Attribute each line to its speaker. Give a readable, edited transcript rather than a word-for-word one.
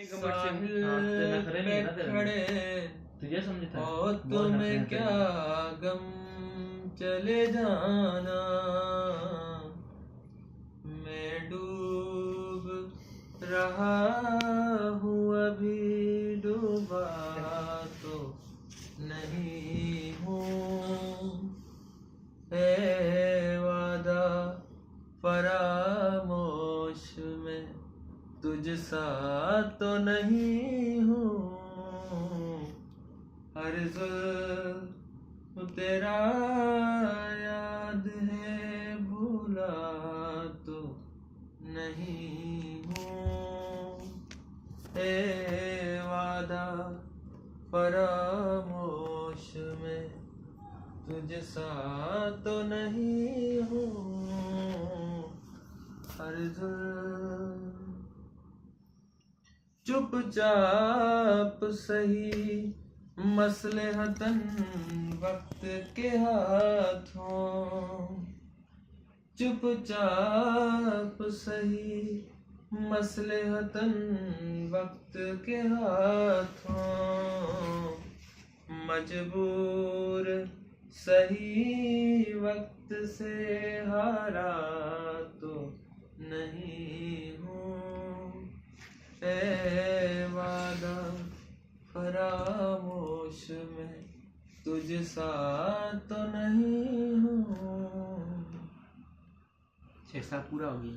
Speaker 1: साहिल पे खड़े हो तुम्हें क्या गम चले जाना। मैं डूब रहा हूँ अभी डूबा तो नहीं हूँ। है वादा फरामोश में तुझ सा तो नहीं हूँ। हर जुल्म तेरा याद है भूला तो नहीं हूँ। ए वादा फरामोश में तुझ सा तो नहीं हूँ। हर जुल्म चुपचाप सही मसलहतन वक्त के हाथों। चुपचाप सही मसलहतन वक्त के हाथों। मजबूर सही वक्त से हारा तो नहीं हूँ। ए वादा फरामोश में तुझ सा तो नहीं हूँ।
Speaker 2: शेर साहब पूरा हो गई।